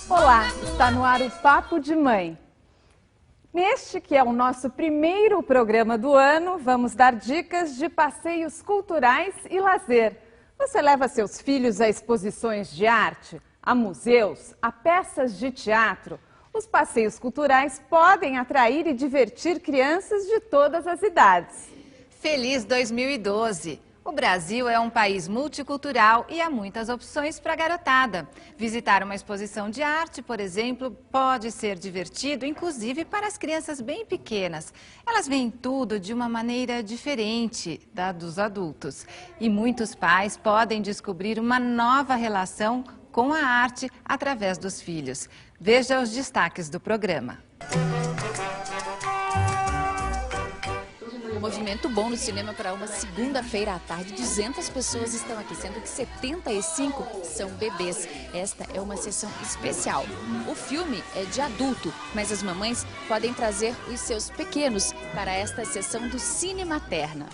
Olá, está no ar o Papo de Mãe. Neste, que é o nosso primeiro programa do ano, vamos dar dicas de passeios culturais e lazer. Você leva seus filhos a exposições de arte, a museus, a peças de teatro. Os passeios culturais podem atrair e divertir crianças de todas as idades. Feliz 2012! O Brasil é um país multicultural e há muitas opções para a garotada. Visitar uma exposição de arte, por exemplo, pode ser divertido, inclusive para as crianças bem pequenas. Elas veem tudo de uma maneira diferente da dos adultos. E muitos pais podem descobrir uma nova relação com a arte através dos filhos. Veja os destaques do programa. Movimento bom no cinema para uma segunda-feira à tarde. 200 pessoas estão aqui, sendo que 75 são bebês. Esta é uma sessão especial. O filme é de adulto, mas as mamães podem trazer os seus pequenos para esta sessão do Cine Materna.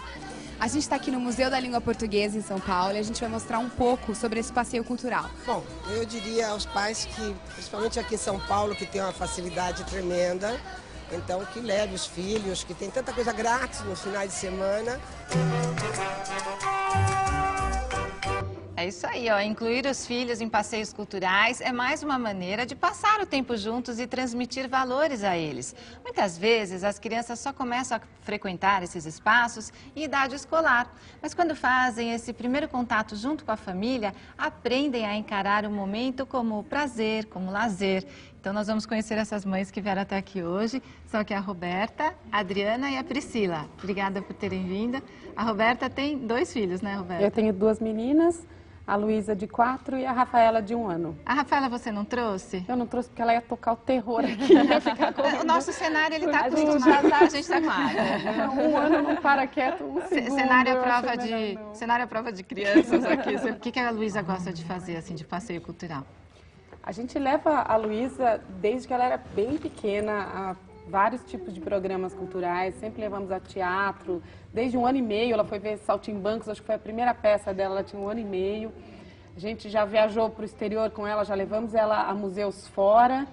A gente está aqui no Museu da Língua Portuguesa em São Paulo e a gente vai mostrar um pouco sobre esse passeio cultural. Bom, eu diria aos pais que, principalmente aqui em São Paulo, que tem uma facilidade tremenda, então que leve os filhos, que tem tanta coisa grátis nos finais de semana. É isso aí, ó. Incluir os filhos em passeios culturais é mais uma maneira de passar o tempo juntos e transmitir valores a eles. Muitas vezes as crianças só começam a frequentar esses espaços em idade escolar, mas quando fazem esse primeiro contato junto com a família, aprendem a encarar o momento como prazer, como lazer. Então nós vamos conhecer essas mães que vieram até aqui hoje, são aqui a Roberta, a Adriana e a Priscila. Obrigada por terem vindo. A Roberta tem 2 filhos, né, Roberta? Eu tenho 2 meninas, a Luísa de 4 e a Rafaela de 1 ano. A Rafaela você não trouxe? Eu não trouxe porque ela ia tocar o terror aqui, ia ficar correndo. O nosso cenário, ele está acostumado, a gente está com água. 1 ano não para quieto, um segundo. Cenário à prova de crianças aqui. O que a Luísa gosta de fazer, assim, de passeio cultural? A gente leva a Luísa, desde que ela era bem pequena, a vários tipos de programas culturais, sempre levamos a teatro. Desde 1 ano e meio, ela foi ver Saltimbancos, acho que foi a primeira peça dela, ela tinha 1 ano e meio. A gente já viajou para o exterior com ela, já levamos ela a museus fora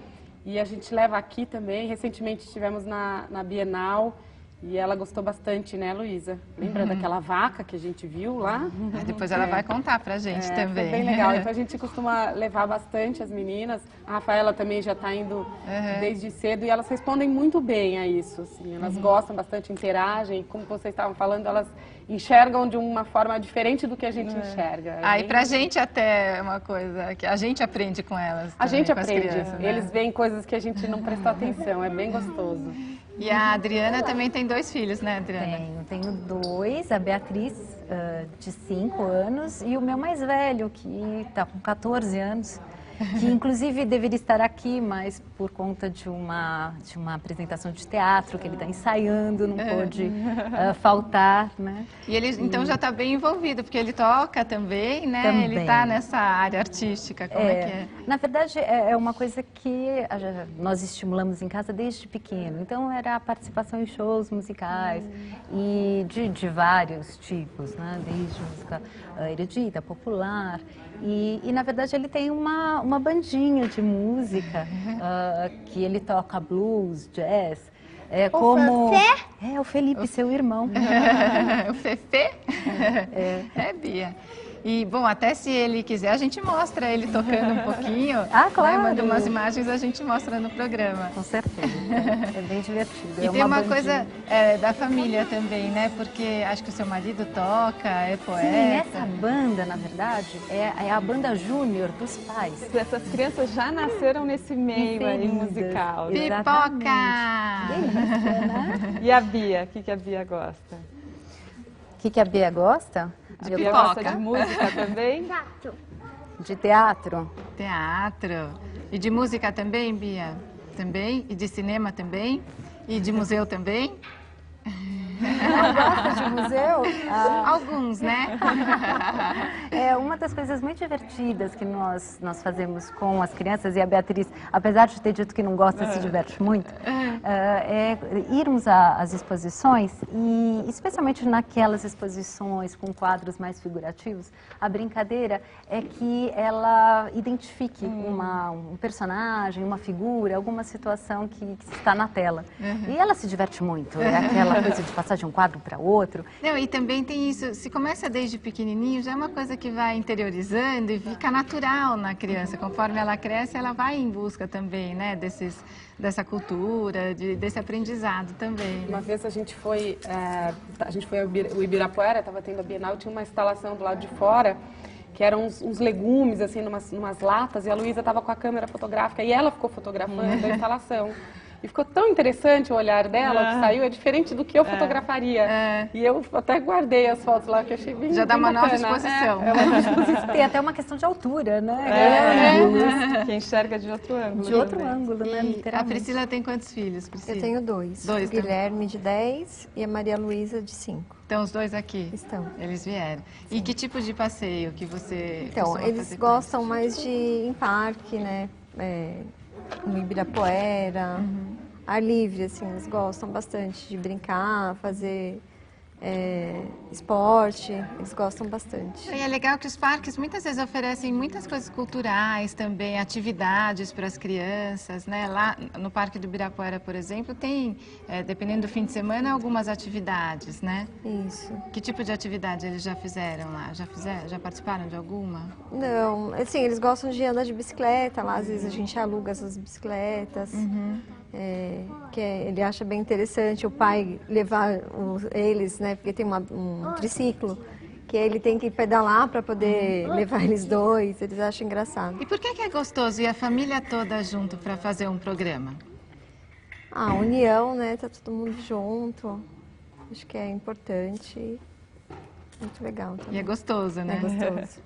e a gente leva aqui também. Recentemente estivemos na Bienal e ela gostou bastante, né, Luísa? Lembra daquela vaca que a gente viu lá? Depois ela vai contar pra gente também. Foi bem legal. Então a gente costuma levar bastante as meninas. A Rafaela também já está indo desde cedo e elas respondem muito bem a isso. Assim. Elas gostam bastante, interagem. Como vocês estavam falando, elas enxergam de uma forma diferente do que a gente enxerga. Aí pra gente até é uma coisa que a gente aprende com elas. A gente aprende. Crianças, né? Eles veem coisas que a gente não prestou atenção. É bem gostoso. E a Adriana também tem 2 filhos, né, Adriana? Tenho 2, a Beatriz, de 5 anos, e o meu mais velho, que está com 14 anos, que inclusive deveria estar aqui, mas por conta de uma apresentação de teatro que ele está ensaiando, não pôde faltar, né? E ele então já está bem envolvido, porque ele toca também, né? Também. Ele está nessa área artística, como é que é? Na verdade, é uma coisa que nós estimulamos em casa desde pequeno. Então, era a participação em shows musicais e de vários tipos, né? Desde música erudita, popular. E, na verdade, ele tem uma bandinha de música que ele toca blues, jazz. É o Felipe, seu irmão. O Fefe? Bia. E, bom, até se ele quiser, a gente mostra ele tocando um pouquinho. Ah, claro. Né? Manda umas imagens, a gente mostra no programa. Com certeza. É bem divertido. E tem uma coisa da família também, né? Porque acho que o seu marido toca, é poeta. Sim, essa banda, na verdade, é a banda júnior dos pais. Essas crianças já nasceram nesse meio aí musical. Pipoca! Delícia, né? E a Bia? O que a Bia gosta? O que a Bia gosta? A Bia gosta de música também? De teatro. Teatro. E de música também, Bia? Também? E de cinema também? E de museu também? Gosta de museu? Alguns, né? É uma das coisas muito divertidas que nós fazemos com as crianças, e a Beatriz, apesar de ter dito que não gosta, se diverte muito, é irmos às exposições, e especialmente naquelas exposições com quadros mais figurativos, a brincadeira é que ela identifique um personagem, uma figura, alguma situação que está na tela. E ela se diverte muito, é aquela coisa de passar de um quadro para outro. Não, e também tem isso, se começa desde pequenininho, já é uma coisa que vai interiorizando e fica natural na criança. Conforme ela cresce, ela vai em busca também, né, dessa cultura, desse aprendizado também. Né? Uma vez a gente foi ao Ibirapuera, estava tendo a Bienal, tinha uma instalação do lado de fora, que eram uns legumes, assim, numas latas, e a Luísa estava com a câmera fotográfica, e ela ficou fotografando a instalação. E ficou tão interessante o olhar dela, que saiu, é diferente do que eu fotografaria. E eu até guardei as fotos lá, que eu achei bem já dá uma bacana. nova exposição. Tem até uma questão de altura, né? Que enxerga de outro ângulo. De outro ângulo, né? A Literalmente. Priscila tem quantos filhos, Priscila? Eu tenho dois. O Guilherme, de 10, e a Maria Luísa, de 5. Então, os dois aqui? Estão. Eles vieram. Sim. E que tipo de passeio que você Então, eles gostam mais de ir em parque, né? No Ibirapuera, ar livre, assim, eles gostam bastante de brincar, fazer esporte, eles gostam bastante. E é legal que os parques muitas vezes oferecem muitas coisas culturais também, atividades para as crianças, né? Lá no Parque do Ibirapuera, por exemplo, tem, dependendo do fim de semana, algumas atividades, né? Isso. Que tipo de atividade eles já fizeram lá? Já participaram de alguma? Não, assim, eles gostam de andar de bicicleta, lá às vezes a gente aluga essas bicicletas. Ele acha bem interessante o pai levar eles, né? Porque tem um triciclo que ele tem que pedalar para poder levar eles dois. Eles acham engraçado. E por que é gostoso ir a família toda junto para fazer um programa? A união, né? Tá todo mundo junto. Acho que é importante. Muito legal também. E é gostoso, né? É gostoso.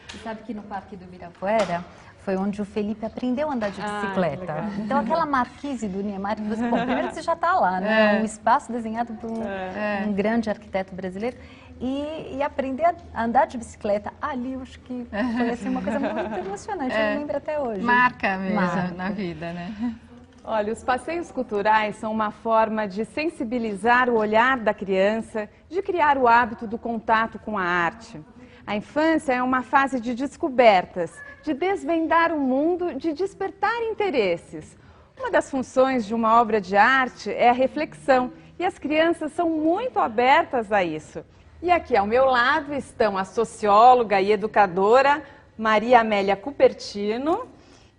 Você sabe que no Parque do Ibirapuera foi onde o Felipe aprendeu a andar de bicicleta. Então, aquela marquise do Niemeyer, que você, primeiro que você já está lá, né? Um espaço desenhado por um grande arquiteto brasileiro. E aprender a andar de bicicleta ali, eu acho que foi assim, uma coisa muito emocionante, eu lembro até hoje. Marca mesmo na vida, né? Olha, os passeios culturais são uma forma de sensibilizar o olhar da criança, de criar o hábito do contato com a arte. A infância é uma fase de descobertas, de desvendar o mundo, de despertar interesses. Uma das funções de uma obra de arte é a reflexão, e as crianças são muito abertas a isso. E aqui ao meu lado estão a socióloga e educadora Maria Amélia Cupertino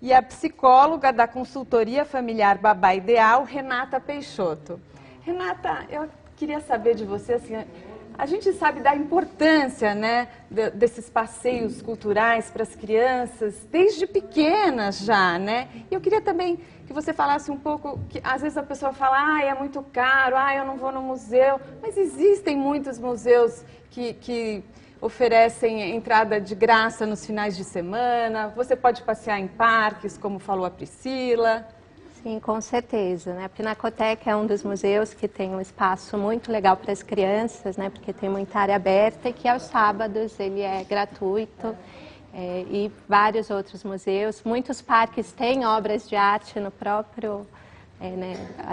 e a psicóloga da consultoria familiar Babá Ideal, Renata Peixoto. Renata, eu queria saber de você, assim, a gente sabe da importância, né, desses passeios culturais para as crianças, desde pequenas já, né? E eu queria também que você falasse um pouco, que às vezes a pessoa fala, é muito caro, eu não vou no museu, mas existem muitos museus que oferecem entrada de graça nos finais de semana, você pode passear em parques, como falou a Priscila. Sim, com certeza, né? A Pinacoteca é um dos museus que tem um espaço muito legal para as crianças, né? Porque tem muita área aberta e que aos sábados ele é gratuito. E vários outros museus. Muitos parques têm obras de arte no próprio,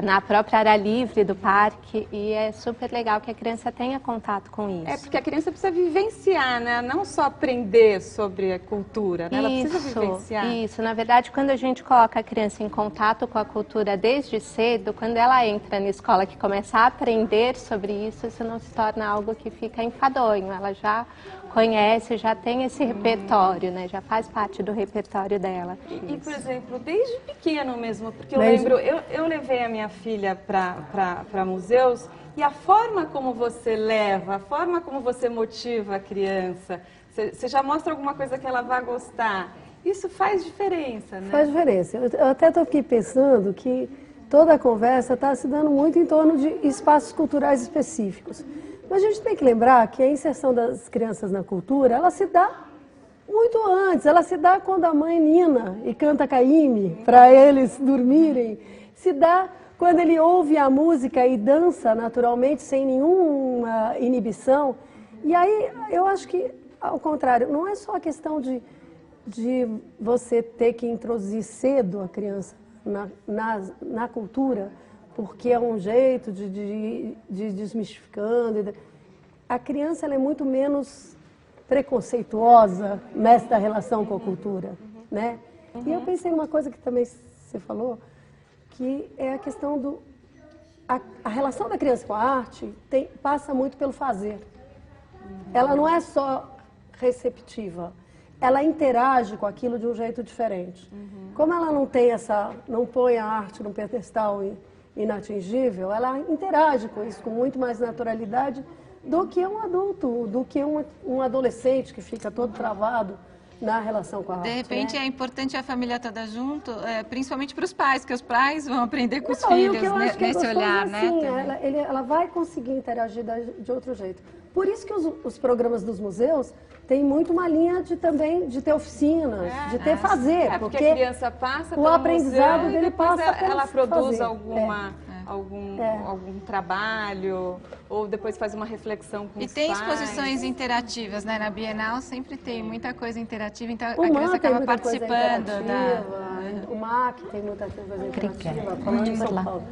na própria área livre do parque, e é super legal que a criança tenha contato com isso. Porque a criança precisa vivenciar, né? Não só aprender sobre a cultura, né? Ela precisa vivenciar. Isso, na verdade, quando a gente coloca a criança em contato com a cultura desde cedo, quando ela entra na escola que começa a aprender sobre isso não se torna algo que fica enfadonho, ela já conhece, já tem esse repertório, né? Já faz parte do repertório dela. E por exemplo, desde pequeno mesmo, porque eu lembro, eu levei a minha filha para museus, e a forma como você leva, a forma como você motiva a criança, você já mostra alguma coisa que ela vai gostar. Isso faz diferença, né? Faz diferença. Eu até estou aqui pensando que toda a conversa está se dando muito em torno de espaços culturais específicos. Mas a gente tem que lembrar que a inserção das crianças na cultura, ela se dá muito antes. Ela se dá quando a mãe nina e canta Caymmi para eles dormirem. Se dá quando ele ouve a música e dança naturalmente, sem nenhuma inibição. E aí, eu acho que, ao contrário, não é só a questão de você ter que introduzir cedo a criança na cultura, porque é um jeito de desmistificando. A criança ela é muito menos preconceituosa nesta relação com a cultura, né? E eu pensei numa coisa que também você falou, que é a questão a relação da criança com a arte passa muito pelo fazer. Ela não é só receptiva, ela interage com aquilo de um jeito diferente. Como ela não põe a arte num pedestal inatingível, ela interage com isso com muito mais naturalidade do que um adulto, do que um adolescente que fica todo travado na relação com a arte. De repente, né? é importante a família toda junto, principalmente para os pais, que os pais vão aprender com os Não, filhos, e o que eu acho que nesse é olhar, assim, né? Ela vai conseguir interagir de outro jeito. Por isso que os programas dos museus têm muito uma linha de ter oficinas, de ter fazer. Porque a criança passa o aprendizado museu, dele passa ela produz fazer. algum trabalho, ou depois faz uma reflexão com os E tem pais. exposições interativas, né? Na Bienal sempre tem muita coisa interativa, então a O criança MAC tem acaba muita coisa participando. interativa, o MAC tem muita coisa interativa, falando Muito em por São lá. Paulo.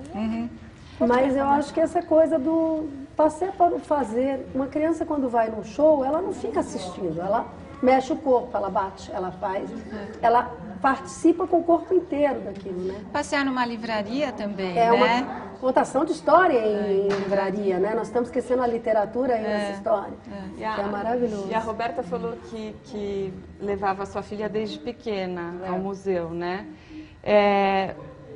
Mas eu acho que essa coisa do passeio para o fazer, uma criança quando vai num show, ela não fica assistindo, ela mexe o corpo, ela bate, ela faz, ela participa com o corpo inteiro daquilo, né? Passear numa livraria também, É né? uma contação de história em livraria, né? Nós estamos esquecendo a literatura aí nessa história, que é maravilhoso. E a Roberta falou que levava a sua filha desde pequena ao museu, né?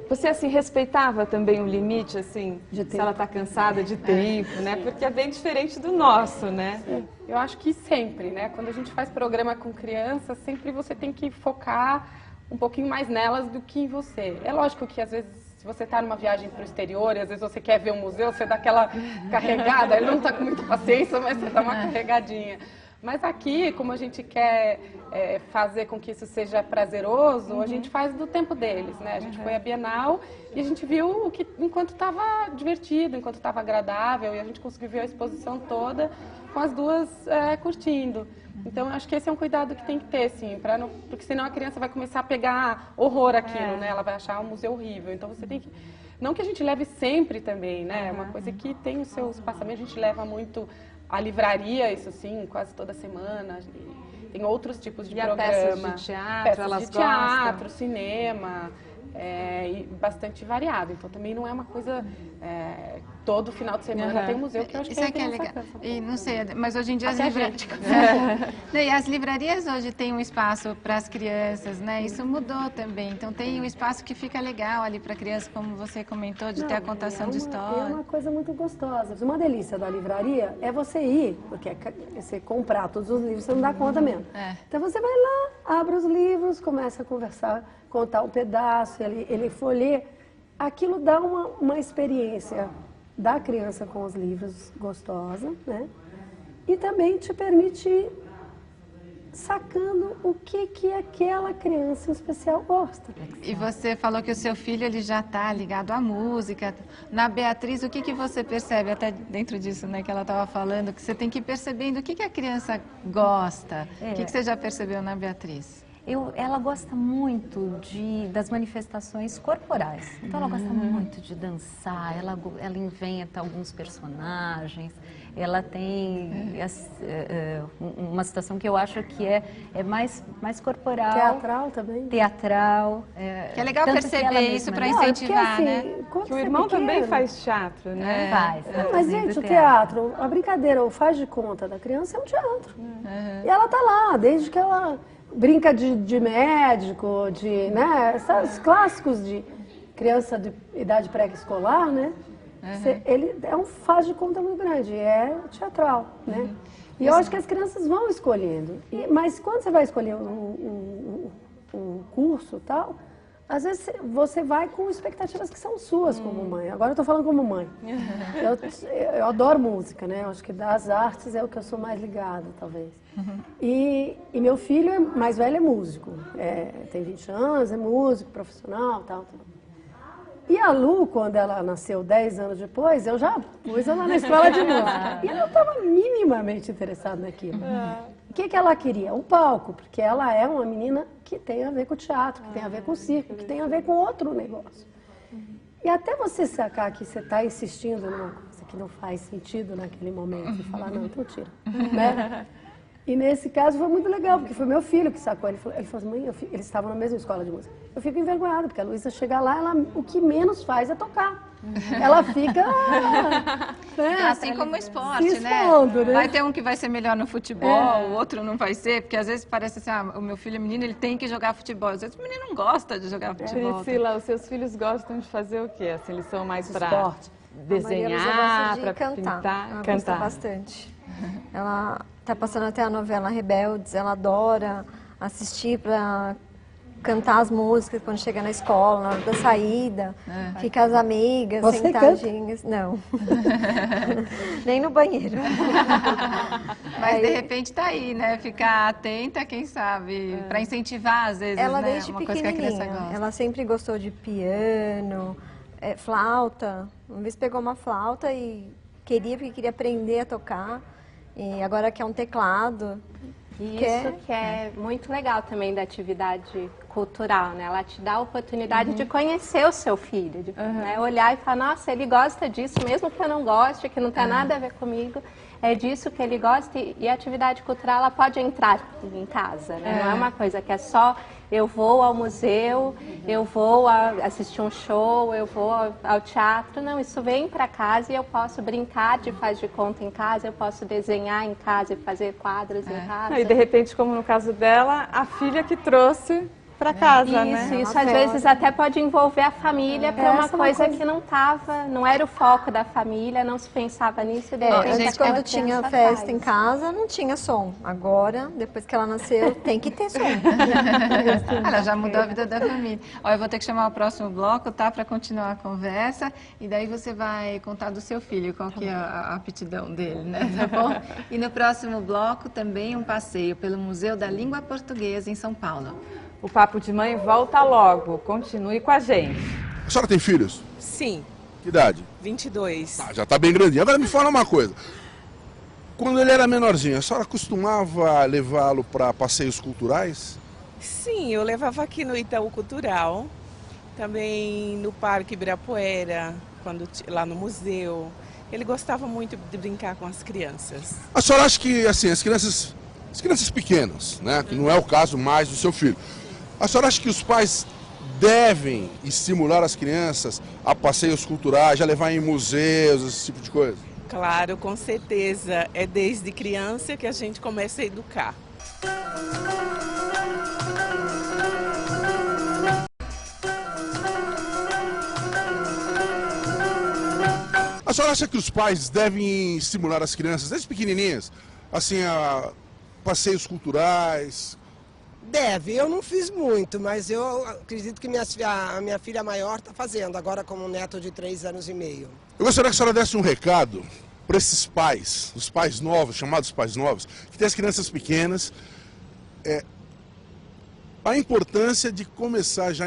Você, assim, respeitava também o limite, assim, se ela está cansada de tempo, né? Porque é bem diferente do nosso, né? Sim. Eu acho que sempre, né? Quando a gente faz programa com crianças, sempre você tem que focar um pouquinho mais nelas do que em você. É lógico que, às vezes, se você está numa viagem para o exterior e, às vezes, você quer ver um museu, você dá aquela carregada, ele não está com muita paciência, mas você dá uma carregadinha. Mas aqui, como a gente quer fazer com que isso seja prazeroso, a gente faz do tempo deles, né? A gente foi à Bienal e a gente viu que enquanto estava divertido, enquanto estava agradável, e a gente conseguiu ver a exposição toda com as duas curtindo. Então, eu acho que esse é um cuidado que tem que ter, sim, porque senão a criança vai começar a pegar horror aquilo, né? Ela vai achar o museu horrível. Então, você tem que... Não que a gente leve sempre também, né? É uma coisa que tem os seus passamentos, a gente leva muito... A livraria, isso sim, quase toda semana. Tem outros tipos de programa. Peças de teatro, elas de teatro, cinema, e bastante variado. Então também não é uma coisa... todo final de semana tem um museu que eu acho que é legal. E não sei, mas hoje em dia e as livrarias hoje têm um espaço para as crianças, né? Isso mudou também. Então tem um espaço que fica legal ali para a criança, como você comentou, de ter a contação de história. É uma coisa muito gostosa. Uma delícia da livraria é você ir, porque você comprar todos os livros, você não dá conta mesmo. Então você vai lá, abre os livros, começa a conversar, contar um pedaço, ele folheia. Aquilo dá uma experiência da criança com os livros gostosa, né? E também te permite ir sacando o que aquela criança em especial gosta. E você falou que o seu filho ele já está ligado à música. Na Beatriz, o que você percebe, até dentro disso, né, que ela estava falando, que você tem que ir percebendo o que a criança gosta. O que você já percebeu na Beatriz? Ela gosta muito das manifestações corporais. Então, ela gosta muito de dançar, ela inventa alguns personagens, ela tem uma situação que eu acho que é mais corporal. Teatral também. Teatral. Que é legal perceber isso para incentivar, assim, né? Que o irmão também faz teatro, né? Faz. Mas, gente, o teatro, a brincadeira, o faz de conta da criança é um teatro. E ela tá lá, desde que ela... Brinca de médico, né, esses clássicos de criança de idade pré-escolar, né? Ele é um faz de conta muito grande, é teatral, né? E eu acho que as crianças vão escolhendo. Mas quando você vai escolher um curso e tal, às vezes você vai com expectativas que são suas como mãe. Agora eu estou falando como mãe. Eu adoro música, né? Eu acho que das artes é o que eu sou mais ligada, talvez. E meu filho mais velho é músico. Tem 20 anos, é músico, profissional, tal. E a Lu, quando ela nasceu 10 anos depois, eu já pus ela na escola de música. E ela não estava minimamente interessada naquilo. O que ela queria? Um palco, porque ela é uma menina que tem a ver com teatro, que tem a ver com circo, que tem a ver com outro negócio. E até você sacar que você está insistindo numa coisa que não faz sentido naquele momento, e falar, não, então tira. Né? E nesse caso foi muito legal, porque foi meu filho que sacou. Ele falou assim, mãe, eles estavam na mesma escola de música. Eu fico envergonhada, porque a Luísa chega lá, o que menos faz é tocar. Ela fica... Né? Assim como o esporte, expondo, né? Vai ter um que vai ser melhor no futebol, o outro não vai ser, porque às vezes parece assim, o meu filho é menino, ele tem que jogar futebol. Às vezes o menino não gosta de jogar futebol. Priscila, os seus filhos gostam de fazer o quê? Assim, eles são mais para esporte, desenhar, para pintar, ela cantar. gosta bastante. Ela tá passando até a novela Rebeldes, ela adora assistir para cantar as músicas quando chega na escola, na hora da saída, fica as amigas Você sentadinhas. canta? Não. Nem no banheiro. Mas de repente tá aí, né? Ficar atenta, quem sabe, para incentivar às vezes, Ela né? desde Uma coisa que a criança pequenininha, gosta. ela sempre gostou de piano, flauta. Uma vez pegou uma flauta e porque queria aprender a tocar. E agora quer um teclado. Isso que é muito legal também da atividade cultural, né? Ela te dá a oportunidade de conhecer o seu filho, de né, olhar e falar, nossa, ele gosta disso, mesmo que eu não goste, que não tem nada a ver comigo, é disso que ele gosta. E a atividade cultural, ela pode entrar em casa, né? Não é uma coisa que é só eu vou ao museu, eu vou assistir um show, eu vou ao teatro. Não, isso vem para casa e eu posso brincar de faz de conta em casa, eu posso desenhar em casa e fazer quadros em casa. E de repente, como no caso dela, a filha que trouxe para casa, né? Isso às vezes até pode envolver a família para uma coisa que não era o foco da família, não se pensava nisso. Antes, quando tinha festa em casa, não tinha som. Agora, depois que ela nasceu, tem que ter som. Ela já mudou a vida da família. Olha, eu vou ter que chamar o próximo bloco, tá? Para continuar a conversa. E daí você vai contar do seu filho, qual que é a aptidão dele, né? Tá bom? E no próximo bloco também um passeio pelo Museu da Língua Portuguesa em São Paulo. O Papo de Mãe volta logo. Continue com a gente. A senhora tem filhos? Sim. Que idade? 22. Ah, já tá bem grandinho. Agora me fala uma coisa. Quando ele era menorzinho, a senhora costumava levá-lo para passeios culturais? Sim, eu levava aqui no Itaú Cultural, também no Parque Ibirapuera, lá no museu. Ele gostava muito de brincar com as crianças. A senhora acha que, assim, as crianças pequenas, né, que não é o caso mais do seu filho, a senhora acha que os pais devem estimular as crianças a passeios culturais, a levar em museus, esse tipo de coisa? Claro, com certeza. É desde criança que a gente começa a educar. A senhora acha que os pais devem estimular as crianças, desde pequenininhas, assim, a passeios culturais? Deve, eu não fiz muito, mas eu acredito que a minha filha maior está fazendo, agora como neto de 3 anos e meio. Eu gostaria que a senhora desse um recado para esses pais, os pais novos, chamados pais novos, que têm as crianças pequenas, a importância de começar já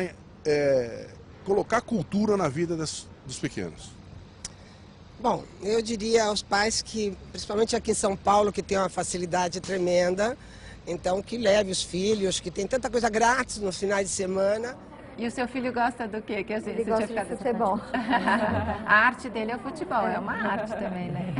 colocar cultura na vida dos pequenos. Bom, eu diria aos pais que, principalmente aqui em São Paulo, que tem uma facilidade tremenda, então que leve os filhos, que tem tanta coisa grátis nos finais de semana. E o seu filho gosta do quê? Ele gosta de futebol. A arte dele é o futebol, é uma arte também, né?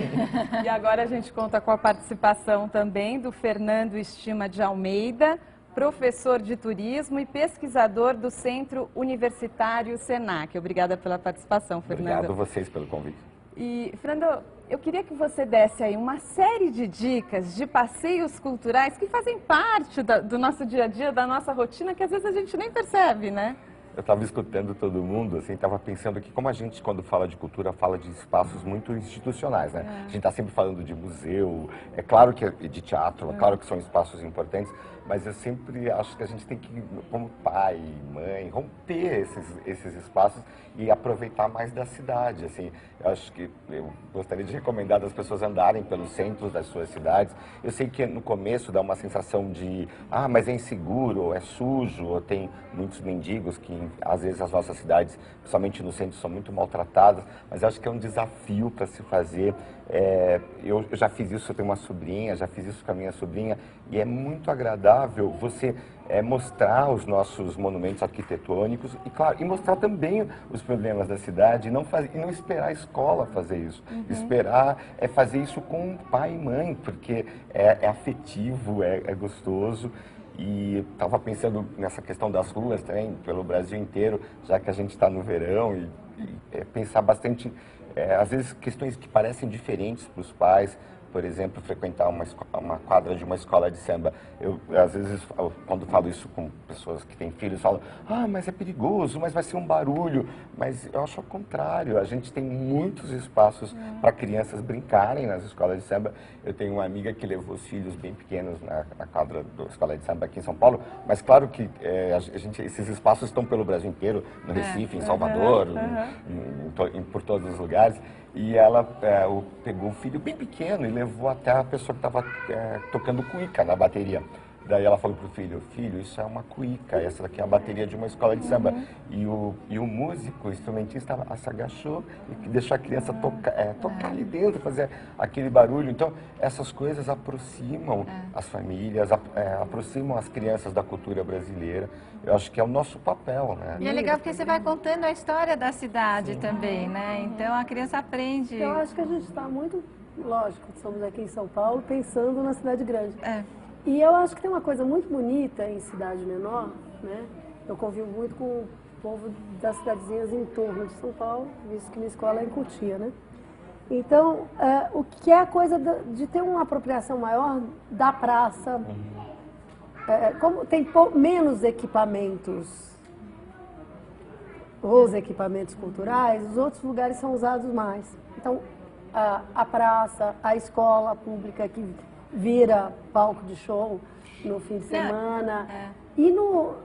E agora a gente conta com a participação também do Fernando Estima de Almeida, professor de turismo e pesquisador do Centro Universitário Senac. Obrigada pela participação, Fernando. Obrigado a vocês pelo convite. E, Fernando, eu queria que você desse aí uma série de dicas de passeios culturais que fazem parte do nosso dia a dia, da nossa rotina, que às vezes a gente nem percebe, né? Eu estava escutando todo mundo, assim, estava pensando que como a gente, quando fala de cultura, fala de espaços muito institucionais, né? A gente está sempre falando de museu, é claro que é de teatro, é claro que são espaços importantes, mas eu sempre acho que a gente tem que, como pai, mãe, romper esses espaços e aproveitar mais da cidade, assim. Eu acho que eu gostaria de recomendar as pessoas andarem pelos centros das suas cidades. Eu sei que no começo dá uma sensação de, mas é inseguro, ou é sujo, ou tem muitos mendigos que às vezes as nossas cidades, principalmente no centro, são muito maltratadas, mas eu acho que é um desafio para se fazer. Eu já fiz isso, eu tenho uma sobrinha, já fiz isso com a minha sobrinha, e é muito agradável você mostrar os nossos monumentos arquitetônicos e, claro, e mostrar também os problemas da cidade e não esperar a escola fazer isso. Esperar fazer isso com pai e mãe, porque é afetivo, é gostoso. E estava pensando nessa questão das ruas também, pelo Brasil inteiro, já que a gente está no verão, e pensar bastante, às vezes, questões que parecem diferentes para os pais. Por exemplo, frequentar uma quadra de uma escola de samba. Às vezes, quando falo isso com pessoas que têm filhos, falam, mas é perigoso, mas vai ser um barulho. Mas eu acho ao contrário, a gente tem muitos espaços para crianças brincarem nas escolas de samba. Eu tenho uma amiga que levou os filhos bem pequenos na quadra da escola de samba aqui em São Paulo, mas claro que esses espaços estão pelo Brasil inteiro, no Recife, em Salvador, por todos os lugares. E ela pegou o filho bem pequeno e levou até a pessoa que estava tocando cuíca na bateria. Daí ela falou pro filho, isso é uma cuíca, essa daqui é a bateria de uma escola de samba. E o músico, o instrumentista, se agachou e deixou a criança tocar ali dentro, fazer aquele barulho. Então, essas coisas aproximam as famílias, aproximam as crianças da cultura brasileira. Eu acho que é o nosso papel, né? E é legal porque você vai contando a história da cidade também, né? Então, a criança aprende. Eu acho que a gente está muito, lógico, estamos aqui em São Paulo, pensando na cidade grande. E eu acho que tem uma coisa muito bonita em cidade menor, né? Eu convivo muito com o povo das cidadezinhas em torno de São Paulo, visto que minha escola é em Cotia, né? Então, o que é a coisa de ter uma apropriação maior da praça, como tem menos equipamentos, os equipamentos culturais, os outros lugares são usados mais. Então, a praça, a escola pública que vira palco de show no fim de semana. E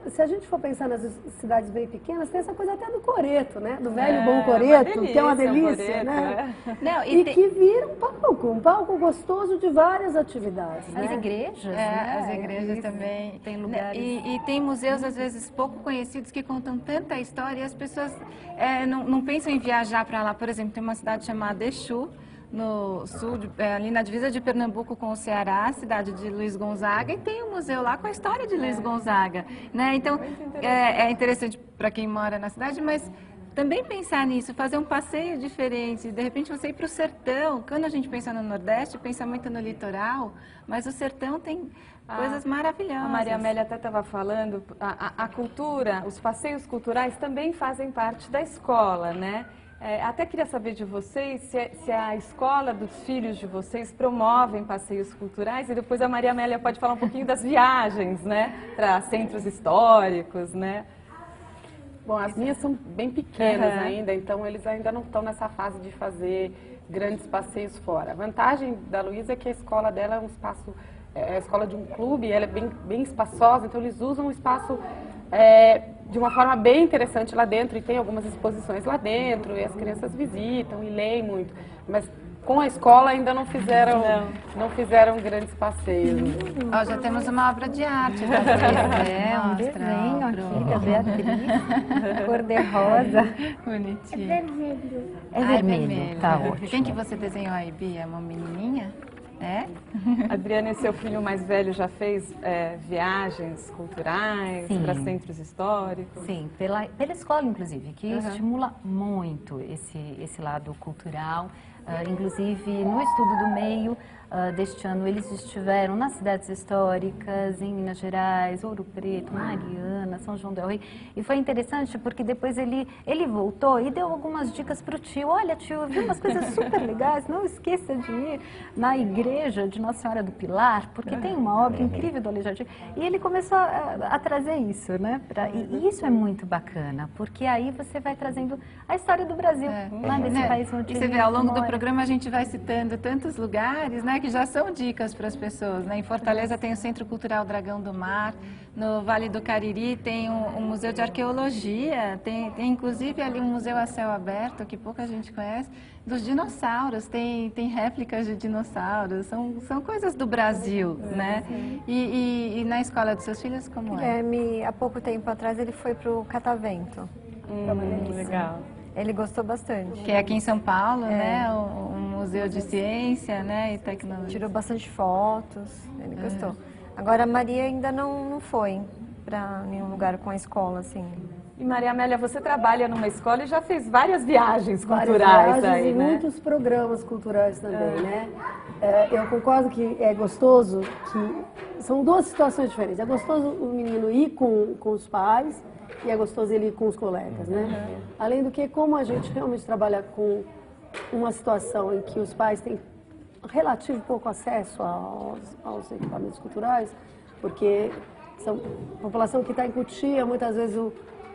se a gente for pensar nas cidades bem pequenas, tem essa coisa até do coreto, né? Do velho bom coreto, que é uma delícia, né? Não, que vira um palco gostoso de várias atividades. As igrejas, né? As igrejas também. Tem lugares. E tem museus, às vezes, pouco conhecidos, que contam tanta história e as pessoas não pensam em viajar para lá. Por exemplo, tem uma cidade chamada Exu, no sul, ali na divisa de Pernambuco com o Ceará, cidade de Luiz Gonzaga, e tem um museu lá com a história de Luiz Gonzaga, né? Então, é interessante para quem mora na cidade, mas também pensar nisso, fazer um passeio diferente, de repente você ir para o sertão. Quando a gente pensa no Nordeste, pensa muito no litoral, mas o sertão tem coisas maravilhosas. A Maria Amélia até estava falando, a cultura, os passeios culturais também fazem parte da escola, né? Até queria saber de vocês se a escola dos filhos de vocês promovem passeios culturais, e depois a Maria Amélia pode falar um pouquinho das viagens, né, para centros históricos, né? Bom, as minhas são bem pequenas ainda, então eles ainda não estão nessa fase de fazer grandes passeios fora. A vantagem da Luísa é que a escola dela é um espaço, é a escola de um clube, ela é bem espaçosa, então eles usam o espaço de uma forma bem interessante lá dentro, e tem algumas exposições lá dentro, e as crianças visitam e leem muito, mas com a escola ainda não fizeram grandes passeios. Já temos uma obra de arte. Um desenho aqui da Beatriz, cor-de-rosa. Bonitinho. É vermelho, tá ótimo. Quem que você desenhou aí, Bia? Uma menininha? Adriana, e seu filho mais velho já fez viagens culturais para centros históricos? Sim, pela escola, inclusive, que estimula muito esse lado cultural. Inclusive, no estudo do meio deste ano, eles estiveram nas cidades históricas, em Minas Gerais, Ouro Preto, Mariana, São João del Rei. E foi interessante porque depois ele voltou e deu algumas dicas para o tio. Olha, tio, eu vi umas coisas super legais, não esqueça de ir na igreja de Nossa Senhora do Pilar, porque tem uma obra incrível do Aleijadinho. E ele começou a trazer isso, né? E isso é muito bacana, porque aí você vai trazendo a história do Brasil, lá nesse país onde e você vê, ao longo do programa a gente vai citando tantos lugares, né, que já são dicas para as pessoas, né? Em Fortaleza tem o Centro Cultural Dragão do Mar, no Vale do Cariri tem um museu de arqueologia, tem inclusive ali um museu a céu aberto que pouca gente conhece, dos dinossauros, tem réplicas de dinossauros, são coisas do Brasil, né? E na escola dos seus filhos, como é? Há pouco tempo atrás ele foi para o Catavento. Legal. Ele gostou bastante. Que é aqui em São Paulo, né? Um museu de ciência, né? E tecnologia. Tirou bastante fotos, ele gostou. Agora a Maria ainda não foi para nenhum lugar com a escola, assim. E Maria Amélia, você trabalha numa escola e já fez várias viagens culturais aí, e né? muitos programas culturais também, né? Eu concordo que é gostoso, que são duas situações diferentes. É gostoso o menino ir com os pais e é gostoso ele ir com os colegas, né? Além do que, como a gente realmente trabalha com uma situação em que os pais têm relativo pouco acesso aos equipamentos culturais, porque são população que está em Cotia, muitas vezes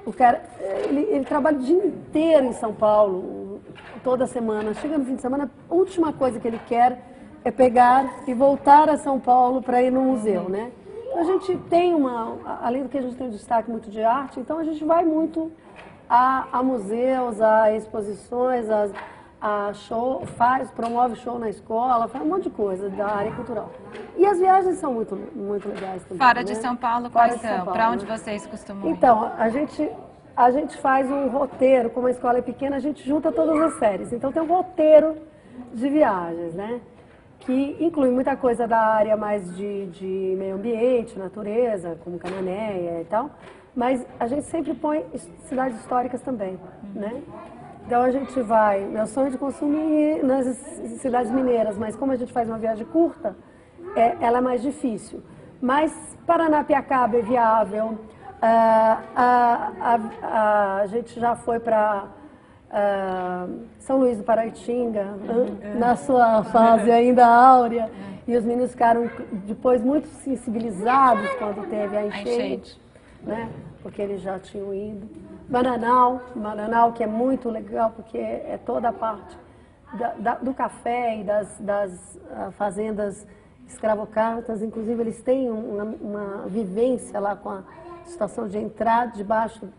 o cara, ele trabalha o dia inteiro em São Paulo, toda semana. Chega no fim de semana, a última coisa que ele quer é pegar e voltar a São Paulo para ir no museu, né? Então a gente tem além do que a gente tem um destaque muito de arte, então a gente vai muito a museus, a exposições, a show, promove show na escola, faz um monte de coisa da área cultural. E as viagens são muito, muito legais também. Fora de São Paulo, quais são? Para onde vocês costumam ir? Então, a gente faz um roteiro, como a escola é pequena, a gente junta todas as séries. Então tem um roteiro de viagens, né? Que inclui muita coisa da área mais de meio ambiente, natureza, como Cananéia e tal. Mas a gente sempre põe cidades históricas também, né? Então a gente vai, meu sonho de consumir nas cidades mineiras, mas como a gente faz uma viagem curta, ela é mais difícil. Mas Paranapiacaba é viável, a gente já foi para São Luís do Paraitinga, na sua fase ainda áurea, e os meninos ficaram depois muito sensibilizados quando teve a enchente, né? Porque eles já tinham ido. Bananal, que é muito legal, porque é toda a parte do café e das fazendas escravocratas. Inclusive, eles têm uma vivência lá com a situação de entrar debaixo,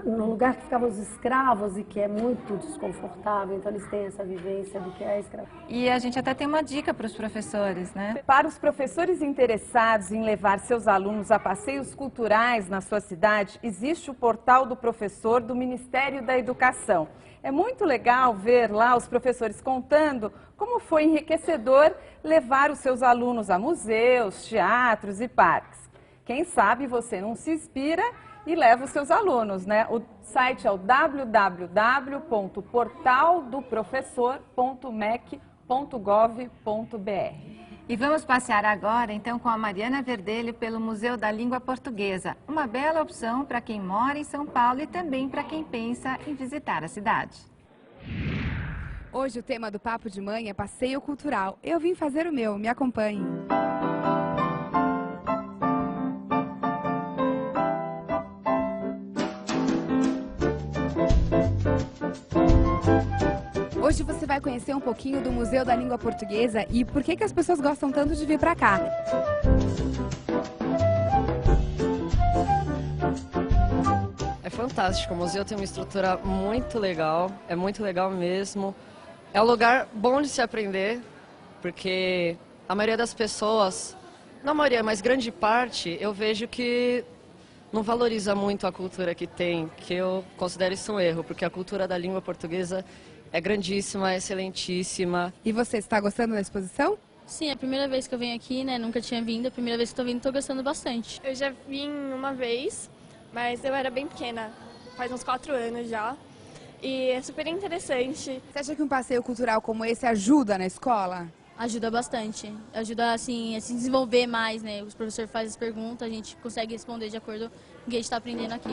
no lugar que ficavam os escravos e que é muito desconfortável. Então, eles têm essa vivência do que é escravo. E a gente até tem uma dica para os professores, né? Para os professores interessados em levar seus alunos a passeios culturais na sua cidade, existe o portal do professor do Ministério da Educação. É muito legal ver lá os professores contando como foi enriquecedor levar os seus alunos a museus, teatros e parques. Quem sabe você não se inspira e leva os seus alunos, né? O site é o www.portaldoprofessor.mec.gov.br. E vamos passear agora, então, com a Mariana Verdelho pelo Museu da Língua Portuguesa. Uma bela opção para quem mora em São Paulo e também para quem pensa em visitar a cidade. Hoje o tema do Papo de Mãe é passeio cultural. Eu vim fazer o meu, me acompanhe. Hoje você vai conhecer um pouquinho do Museu da Língua Portuguesa e por que as pessoas gostam tanto de vir para cá. É fantástico, o museu tem uma estrutura muito legal, é muito legal mesmo. É um lugar bom de se aprender, porque a maioria das pessoas, não a maioria, mas grande parte, eu vejo que não valoriza muito a cultura que tem, que eu considero isso um erro, porque a cultura da língua portuguesa é grandíssima, é excelentíssima. E você, está gostando da exposição? Sim, é a primeira vez que eu venho aqui, né? Nunca tinha vindo, a primeira vez que estou vindo, estou gostando bastante. Eu já vim uma vez, mas eu era bem pequena, faz uns 4 anos já. E é super interessante. Você acha que um passeio cultural como esse ajuda na escola? Ajuda bastante. Ajuda, assim, a se desenvolver mais, né? Os professores fazem as perguntas, a gente consegue responder de acordo com o que a gente está aprendendo aqui.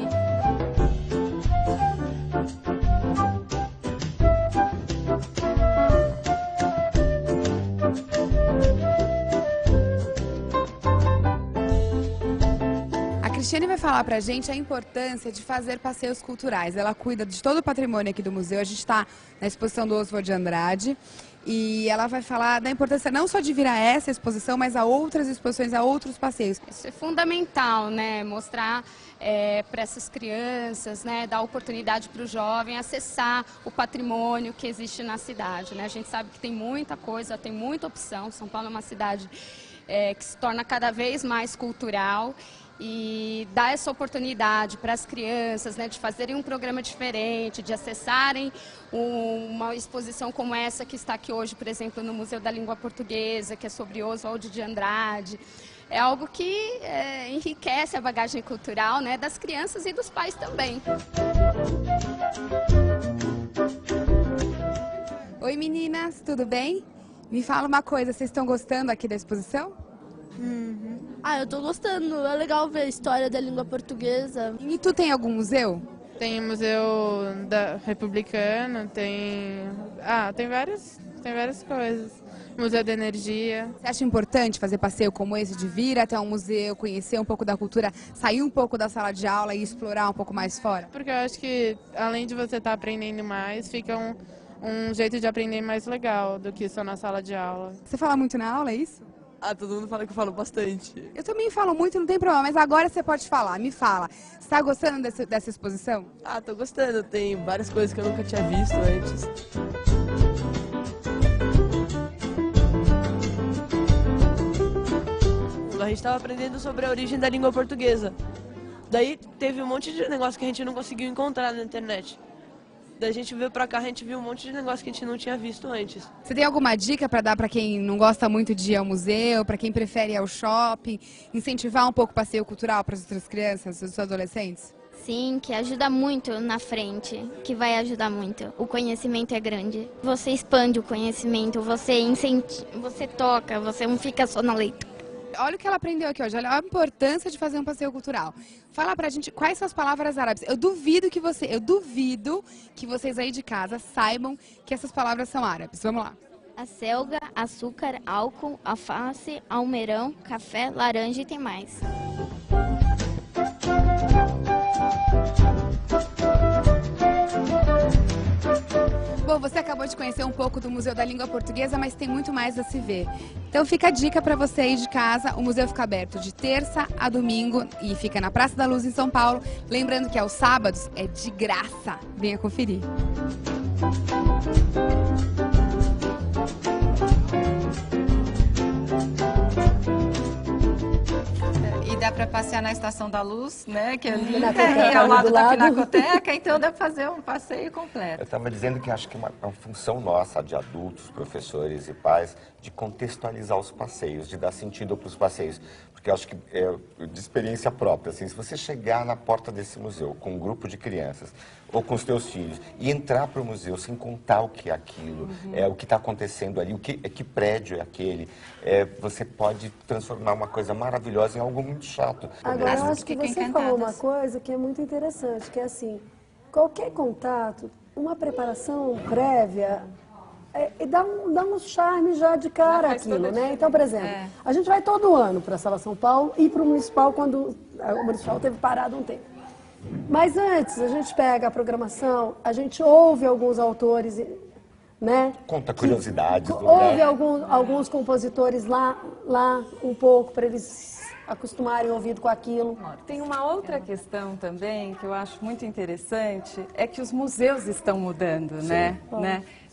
Cristiane vai falar pra gente a importância de fazer passeios culturais. Ela cuida de todo o patrimônio aqui do museu. A gente está na exposição do Oswald de Andrade. E ela vai falar da importância não só de vir a essa exposição, mas a outras exposições, a outros passeios. Isso é fundamental, né? Mostrar para essas crianças, né? Dar oportunidade para o jovem acessar o patrimônio que existe na cidade, né? A gente sabe que tem muita coisa, tem muita opção. São Paulo é uma cidade que se torna cada vez mais cultural. E dar essa oportunidade para as crianças, né, de fazerem um programa diferente, de acessarem uma exposição como essa que está aqui hoje, por exemplo, no Museu da Língua Portuguesa, que é sobre Oswald de Andrade. É algo que enriquece a bagagem cultural, né, das crianças e dos pais também. Oi meninas, tudo bem? Me fala uma coisa, vocês estão gostando aqui da exposição? Ah, eu tô gostando. É legal ver a história da língua portuguesa. E tu tem algum museu? Tem o Museu Republicano, tem várias coisas. Museu da Energia. Você acha importante fazer passeio como esse, de vir até um museu, conhecer um pouco da cultura, sair um pouco da sala de aula e explorar um pouco mais fora? Porque eu acho que, além de você estar aprendendo mais, fica um jeito de aprender mais legal do que só na sala de aula. Você fala muito na aula, é isso? Ah, todo mundo fala que eu falo bastante. Eu também falo muito, não tem problema, mas agora você pode falar, me fala. Você tá gostando dessa exposição? Ah, tô gostando, tem várias coisas que eu nunca tinha visto antes. A gente tava aprendendo sobre a origem da língua portuguesa. Daí teve um monte de negócio que a gente não conseguiu encontrar na internet. Daí a gente veio pra cá, a gente viu um monte de negócio que a gente não tinha visto antes. Você tem alguma dica para dar para quem não gosta muito de ir ao museu, para quem prefere ir ao shopping, incentivar um pouco o passeio cultural para as outras crianças, os adolescentes? Sim, que ajuda muito na frente, que vai ajudar muito. O conhecimento é grande. Você expande o conhecimento, você incentiva, você toca, você não fica só na leitura. Olha o que ela aprendeu aqui hoje, olha a importância de fazer um passeio cultural. Fala pra gente quais são as palavras árabes. Eu duvido que vocês aí de casa saibam que essas palavras são árabes. Vamos lá. Acelga, açúcar, álcool, alface, almeirão, café, laranja e tem mais. Bom, você acabou de conhecer um pouco do Museu da Língua Portuguesa, mas tem muito mais a se ver. Então fica a dica para você aí de casa, o museu fica aberto de terça a domingo e fica na Praça da Luz em São Paulo. Lembrando que aos sábados é de graça. Venha conferir. E dá para passear na Estação da Luz, né? Que é linda, e ao lado da Pinacoteca, então dá para fazer um passeio completo. Eu estava dizendo que acho que é uma função nossa, de adultos, professores e pais, de contextualizar os passeios, de dar sentido para os passeios. Porque eu acho que, de experiência própria, assim, se você chegar na porta desse museu com um grupo de crianças ou com os teus filhos e entrar para o museu sem contar o que é aquilo, o que está acontecendo ali, que prédio é aquele, você pode transformar uma coisa maravilhosa em algo muito chato. Agora, eu acho que você falou uma coisa que é muito interessante, que é assim, qualquer contato, uma preparação prévia, dá um charme já de cara aquilo, né? Então, por exemplo, a gente vai todo ano para a Sala São Paulo e para o Municipal quando o Municipal teve parado um tempo. Mas antes, a gente pega a programação, a gente ouve alguns autores, né? Conta curiosidades. Ouve alguns compositores lá um pouco para eles acostumarem o ouvido com aquilo. Tem uma outra questão também que eu acho muito interessante, é que os museus estão mudando, né?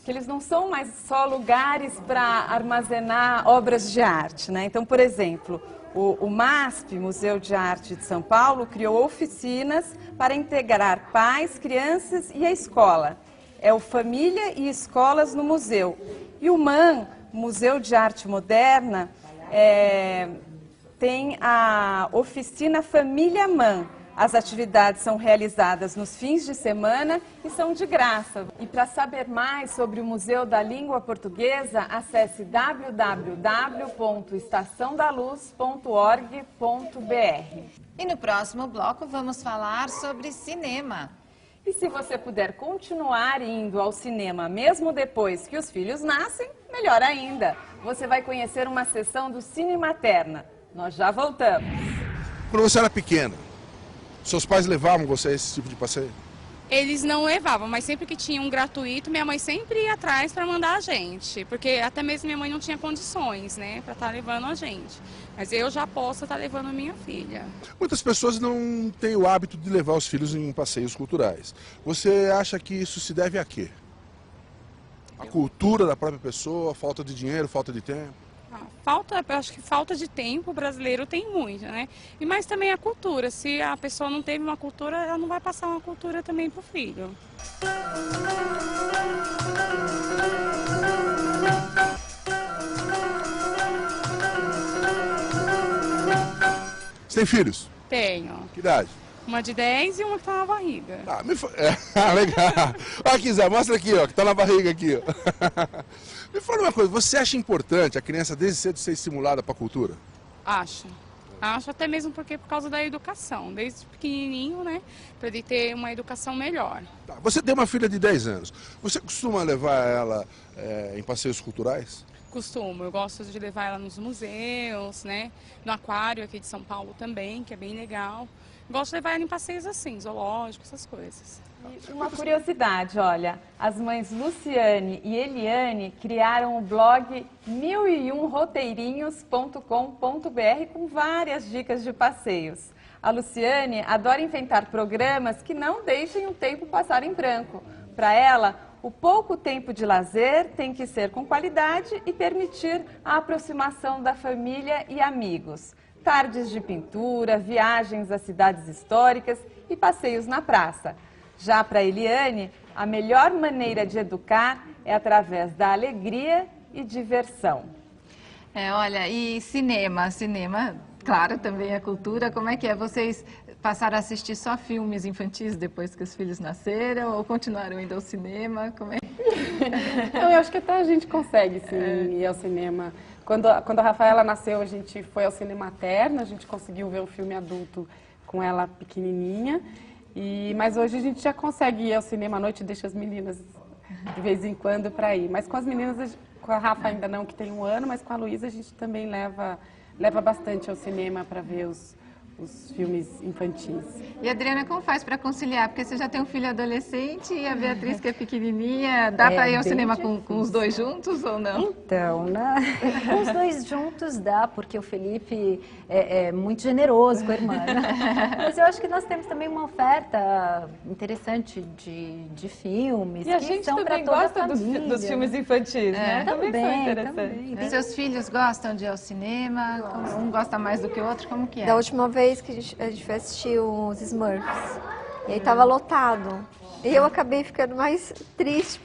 Que eles não são mais só lugares para armazenar obras de arte, né? Então, por exemplo, o MASP, Museu de Arte de São Paulo, criou oficinas para integrar pais, crianças e a escola. É o Família e Escolas no Museu. E o MAN, Museu de Arte Moderna, tem a oficina Família MAN. As atividades são realizadas nos fins de semana e são de graça. E para saber mais sobre o Museu da Língua Portuguesa, acesse www.estaçãodaluz.org.br. E no próximo bloco vamos falar sobre cinema. E se você puder continuar indo ao cinema mesmo depois que os filhos nascem, melhor ainda. Você vai conhecer uma sessão do Cine Materna. Nós já voltamos. Quando você era pequena, Seus pais levavam você a esse tipo de passeio? Eles não levavam, mas sempre que tinha um gratuito, minha mãe sempre ia atrás para mandar a gente. Porque até mesmo minha mãe não tinha condições, né, para estar levando a gente. Mas eu já posso estar levando a minha filha. Muitas pessoas não têm o hábito de levar os filhos em passeios culturais. Você acha que isso se deve a quê? A cultura da própria pessoa, falta de dinheiro, falta de tempo? Eu acho que falta de tempo, o brasileiro tem muito, né? E mais também a cultura. Se a pessoa não teve uma cultura, ela não vai passar uma cultura também pro filho. Você tem filhos? Tenho. Que idade? Uma de 10 e uma que tá na barriga. Legal. Aqui, Zé, mostra aqui, ó, que tá na barriga aqui, ó. Me fala uma coisa, você acha importante a criança desde cedo ser estimulada para a cultura? Acho. Acho até mesmo porque por causa da educação. Desde pequenininho, né, para ele ter uma educação melhor. Tá, você tem uma filha de 10 anos. Você costuma levar ela em passeios culturais? Costumo. Eu gosto de levar ela nos museus, né, no aquário aqui de São Paulo também, que é bem legal. Gosto de levar ela em passeios assim, zoológicos, essas coisas. Uma curiosidade, olha, as mães Luciane e Eliane criaram o blog 1001roteirinhos.com.br com várias dicas de passeios. A Luciane adora inventar programas que não deixem o tempo passar em branco. Para ela, o pouco tempo de lazer tem que ser com qualidade e permitir a aproximação da família e amigos. Tardes de pintura, viagens às cidades históricas e passeios na praça. Já para Eliane, a melhor maneira de educar é através da alegria e diversão. Olha, e cinema, claro, também é cultura. Como é que é? Vocês passaram a assistir só filmes infantis depois que os filhos nasceram ou continuaram indo ao cinema? Como é? Eu acho que até a gente consegue, sim, ir ao cinema. Quando a Rafaela nasceu, a gente foi ao cinema materno, a gente conseguiu ver um filme adulto com ela pequenininha. Mas hoje a gente já consegue ir ao cinema à noite, deixa as meninas de vez em quando para ir. Mas com as meninas, com a Rafa ainda não, que tem 1 ano, mas com a Luísa a gente também leva bastante ao cinema para ver os filmes infantis. E Adriana, como faz para conciliar? Porque você já tem um filho adolescente e a Beatriz que é pequenininha. Dá para ir ao cinema com os dois juntos ou não? Então, né? Com os dois juntos dá, porque o Felipe é muito generoso com a irmã. Né? Mas eu acho que nós temos também uma oferta interessante de filmes. E a gente também gosta dos filmes infantis, né? Também são interessantes. Também. Seus filhos gostam de ir ao cinema? Um gosta mais do que o outro? Como que é? Da última vez que a gente foi assistir os Smurfs, e aí tava lotado. E eu acabei ficando mais triste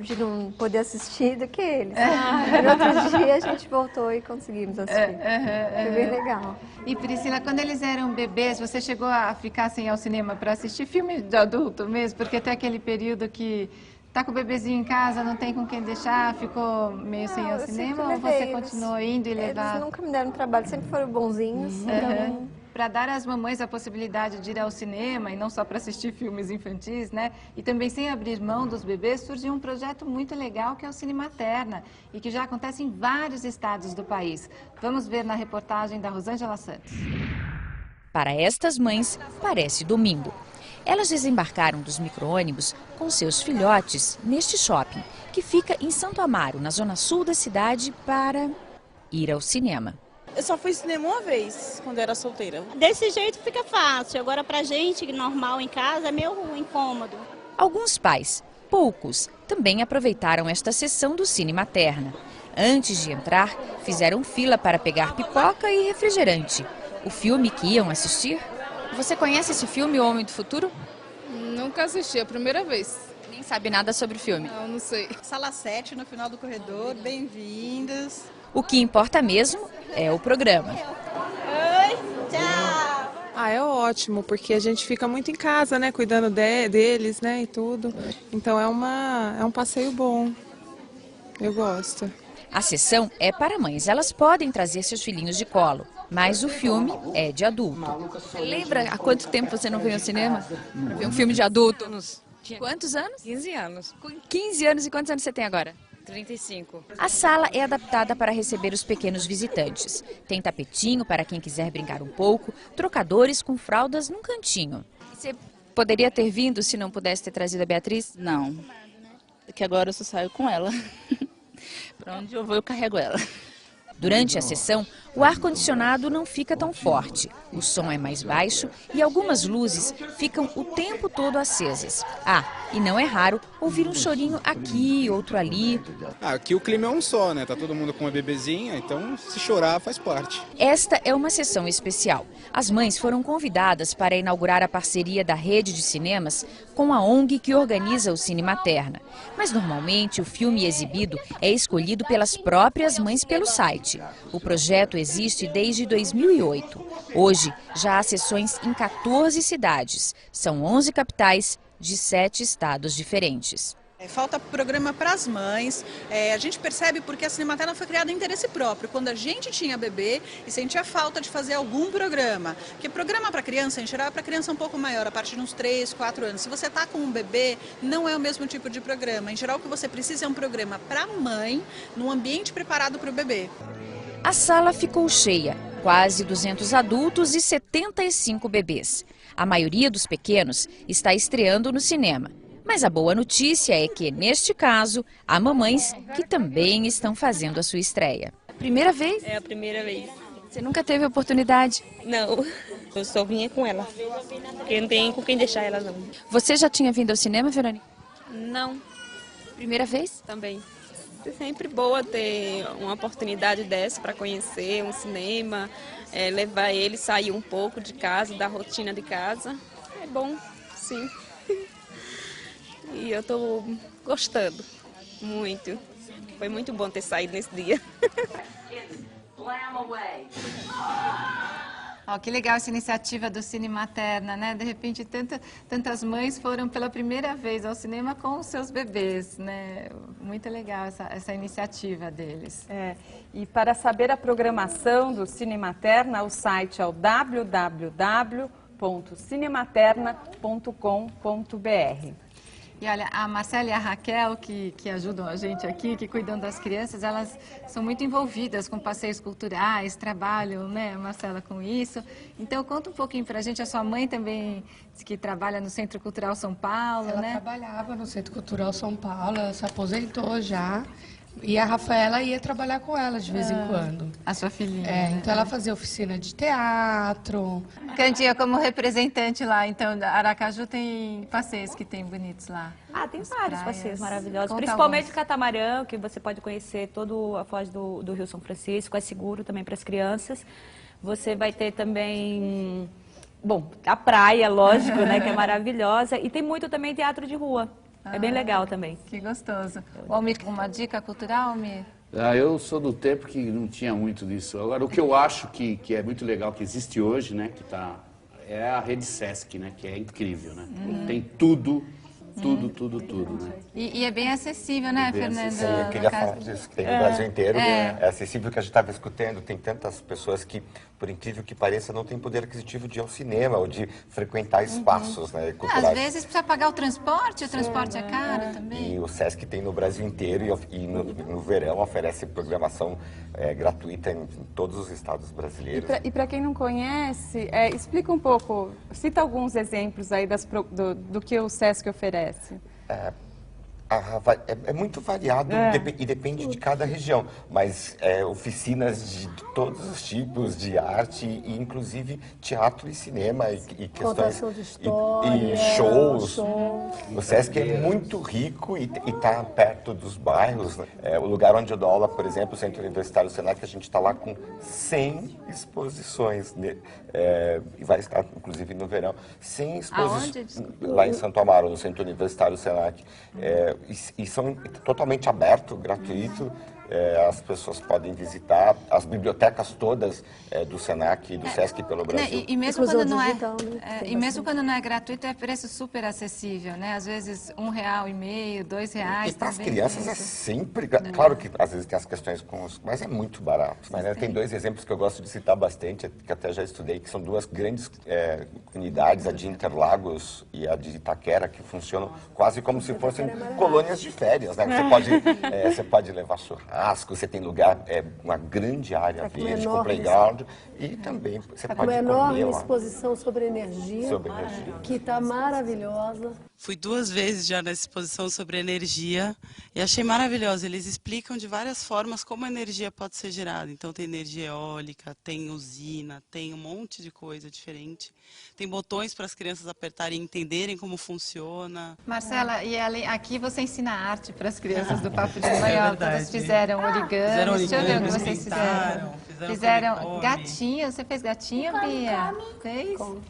de não poder assistir do que eles. No outro dia a gente voltou e conseguimos assistir. Foi bem legal. E Priscila, quando eles eram bebês, você chegou a ficar sem ir ao cinema para assistir filme de adulto mesmo? Porque tem aquele período que tá com o bebezinho em casa, não tem com quem deixar, ficou meio sem ir ao cinema, ou você continuou indo e levava? Eles nunca me deram trabalho, sempre foram bonzinhos. Então... Para dar às mamães a possibilidade de ir ao cinema, e não só para assistir filmes infantis, né? E também sem abrir mão dos bebês, surgiu um projeto muito legal que é o Cine Materna, e que já acontece em vários estados do país. Vamos ver na reportagem da Rosângela Santos. Para estas mães, parece domingo. Elas desembarcaram dos micro-ônibus com seus filhotes neste shopping, que fica em Santo Amaro, na zona sul da cidade, para ir ao cinema. Eu só fui ao cinema uma vez, quando era solteira. Desse jeito fica fácil, agora pra gente, normal em casa, é meio incômodo. Alguns pais, poucos, também aproveitaram esta sessão do Cine Materna. Antes de entrar, fizeram fila para pegar pipoca e refrigerante. O filme que iam assistir? Você conhece esse filme, O Homem do Futuro? Nunca assisti, é a primeira vez. Nem sabe nada sobre o filme? Não sei. Sala 7, no final do corredor, bem-vindos. O que importa mesmo é o programa. Oi, tchau! É ótimo, porque a gente fica muito em casa, né, cuidando deles, né, e tudo. Então é um passeio bom. Eu gosto. A sessão é para mães, elas podem trazer seus filhinhos de colo, mas o filme é de adulto. Você lembra há quanto tempo você não veio ao cinema? Ver um filme de adulto? Quantos anos? 15 anos. Com 15 anos, e quantos anos você tem agora? 35. A sala é adaptada para receber os pequenos visitantes. Tem tapetinho para quem quiser brincar um pouco, trocadores com fraldas num cantinho. Você poderia ter vindo se não pudesse ter trazido a Beatriz? Não, porque agora eu só saio com ela. Para onde eu vou, eu carrego ela. Durante a sessão, o ar-condicionado não fica tão forte, o som é mais baixo e algumas luzes ficam o tempo todo acesas. Ah, e não é raro ouvir um chorinho aqui, outro ali. Aqui o clima é um só, né? Tá todo mundo com uma bebezinha, então se chorar faz parte. Esta é uma sessão especial. As mães foram convidadas para inaugurar a parceria da rede de cinemas com a ONG que organiza o Cine Materna. Mas normalmente o filme exibido é escolhido pelas próprias mães pelo site. O projeto existe desde 2008. Hoje, já há sessões em 14 cidades. São 11 capitais de 7 estados diferentes. Falta programa para as mães. A gente percebe porque a Cine Materna foi criada em interesse próprio. Quando a gente tinha bebê e sentia falta de fazer algum programa. Porque programa para criança, em geral, é para criança um pouco maior, a partir de uns 3, 4 anos. Se você está com um bebê, não é o mesmo tipo de programa. Em geral, o que você precisa é um programa para a mãe, num ambiente preparado para o bebê. A sala ficou cheia, quase 200 adultos e 75 bebês. A maioria dos pequenos está estreando no cinema. Mas a boa notícia é que, neste caso, há mamães que também estão fazendo a sua estreia. Primeira vez? É a primeira vez. Você nunca teve oportunidade? Não, eu só vinha com ela, porque não tem com quem deixar ela não. Você já tinha vindo ao cinema, Verônica? Não. Primeira vez? Também. É sempre boa ter uma oportunidade dessa para conhecer um cinema, levar ele, sair um pouco de casa, da rotina de casa. É bom, sim. E eu estou gostando muito. Foi muito bom ter saído nesse dia. Oh, que legal essa iniciativa do Cine Materna, né? De repente, tantas mães foram pela primeira vez ao cinema com os seus bebês, né? Muito legal essa iniciativa deles. E para saber a programação do Cine Materna, o site é o www.cinematerna.com.br. E olha, a Marcela e a Raquel, que ajudam a gente aqui, que cuidam das crianças, elas são muito envolvidas com passeios culturais, trabalham, né, Marcela, com isso. Então, conta um pouquinho pra gente. A sua mãe também diz que trabalha no Centro Cultural São Paulo, Ela né? trabalhava no Centro Cultural São Paulo, ela se aposentou já. E a Rafaela ia trabalhar com ela de vez em quando. A sua filhinha. Então ela fazia oficina de teatro. Candinha, como representante lá, então, da Aracaju, tem passeios que tem bonitos lá? Tem vários passeios maravilhosos. Conta Principalmente alguns. o catamarã, que você pode conhecer toda a foz do Rio São Francisco. É seguro também para as crianças. Você vai ter também... Bom, a praia, lógico, né, que é maravilhosa. E tem muito também teatro de rua. É bem legal também. Que gostoso. O Almir, uma dica cultural, Almir? Eu sou do tempo que não tinha muito disso. Agora, o que eu acho que é muito legal, que existe hoje, né, é a rede Sesc, né, que é incrível, né? Tem tudo, né? E é bem acessível, né, Fernanda? Sim, eu queria falar disso, que tem no Brasil inteiro. É acessível, que a gente estava escutando. Tem tantas pessoas que, por incrível que pareça, não têm poder aquisitivo de ir ao cinema ou de frequentar espaços, né, culturais. Às vezes precisa pagar o transporte é caro também. E o Sesc tem no Brasil inteiro e no verão oferece programação gratuita em todos os estados brasileiros. E para quem não conhece, explica um pouco, cita alguns exemplos aí do que o Sesc oferece. É muito variado e depende de cada região, mas oficinas de todos os tipos de arte, e inclusive teatro e cinema e questões de história, e shows. O Sesc é muito rico e está perto dos bairros, né? O lugar onde eu dou aula, por exemplo, o Centro Universitário Senac, a gente está lá com 100 exposições, né? E vai estar inclusive no verão, 100 exposições lá em Santo Amaro, no Centro Universitário Senac. E são totalmente aberto, gratuito. as pessoas podem visitar as bibliotecas todas do Senac e do Sesc pelo Brasil. E mesmo quando não e mesmo quando não é gratuito, é preço super acessível, né? Às vezes R$1,50, R$2. E para as crianças é sempre... Claro que às vezes tem as questões com os... Mas é muito barato. Mas tem 2 exemplos que eu gosto de citar bastante, que até já estudei, que são 2 grandes unidades, a de Interlagos e a de Itaquera, que funcionam quase como se fossem colônias de férias, né? Você pode levar churrasco, você tem lugar, uma grande área verde, com playground, e também você pode comer uma enorme lá. exposição sobre energia, que está maravilhosa. Fui 2 vezes já nessa exposição sobre energia e achei maravilhosa. Eles explicam de várias formas como a energia pode ser gerada. Então tem energia eólica, tem usina, tem um monte de coisa diferente. Tem botões para as crianças apertarem e entenderem como funciona. Marcela, e aqui você ensina arte para as crianças do Papo de Mãe. Todas fizeram origami. Deixa eu ver o que vocês fizeram. Fizeram gatinho. Você fez gatinho, Bia? Fez? Come.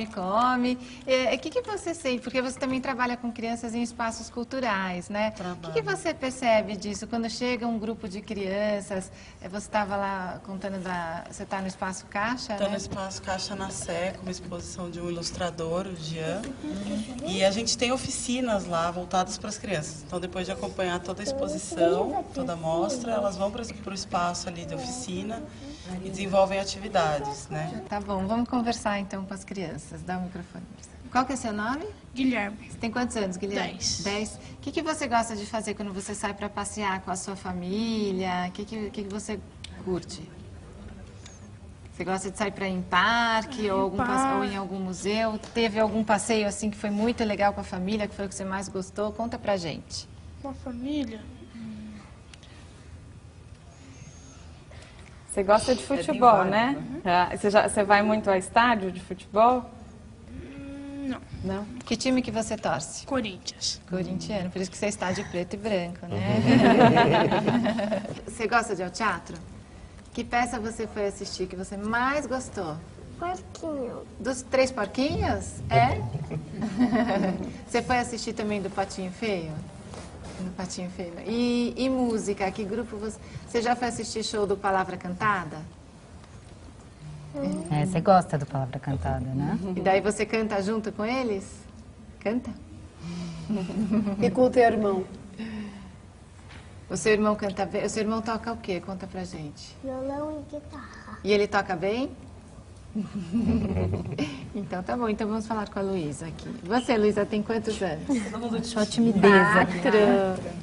O que você sente? Porque você também trabalha com crianças em espaços culturais, né? O que você percebe disso? Quando chega um grupo de crianças, você estava lá contando você está no Espaço Caixa, Estou no Espaço Caixa na Sé, com uma exposição de um ilustrador, o Jean. E a gente tem oficinas lá voltadas para as crianças. Então, depois de acompanhar toda a exposição, toda a mostra, elas vão para o espaço ali de oficina e desenvolvem atividades, né? Tá bom, vamos conversar então com as crianças. Dá o microfone. Qual que é seu nome? Guilherme. Você tem quantos anos, Guilherme? 10. 10. O que você gosta de fazer quando você sai para passear com a sua família? O que você curte? Você gosta de sair para ir em parque ou em algum museu? Teve algum passeio assim que foi muito legal com a família, que foi o que você mais gostou? Conta pra gente. Com a família? Você gosta de futebol, né? Você vai muito ao estádio de futebol? Não. Não? Que time que você torce? Corinthians. Corintiano, por isso que você está de preto e branco, né? Você gosta de ir ao teatro? Que peça você foi assistir que você mais gostou? Porquinho. Dos 3 porquinhos? É? Você foi assistir também do Patinho Feio? No Patinho Feio. E música? Que grupo você... Você já foi assistir show do Palavra Cantada? Você gosta do Palavra Cantada, né? E daí você canta junto com eles? Canta? E com o teu irmão? O seu irmão canta bem? O seu irmão toca o quê? Conta pra gente. Violão e guitarra. E ele toca bem? Então tá bom, então vamos falar com a Luísa aqui. Você, Luísa, tem quantos anos? Só timideza. 4.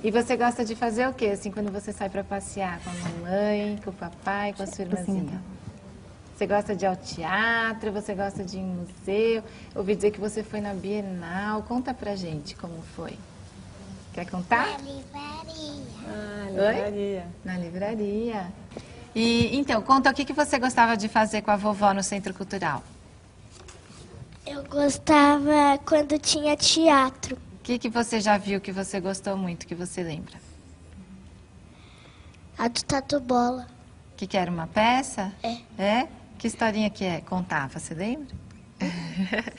E você gosta de fazer o quê, assim, quando você sai pra passear? Com a mamãe, com o papai, com a sua irmãzinha? Você gosta de ir ao teatro? Você gosta de ir em museu? Eu ouvi dizer que você foi na Bienal. Conta pra gente como foi. Quer contar? Na livraria. Ah, livraria. Na livraria. E, então, conta o que você gostava de fazer com a vovó no Centro Cultural. Eu gostava quando tinha teatro. O que você já viu que você gostou muito, que você lembra? A do Tatu Bola. Que era uma peça? É. É? Que historinha que é? Contava, você lembra?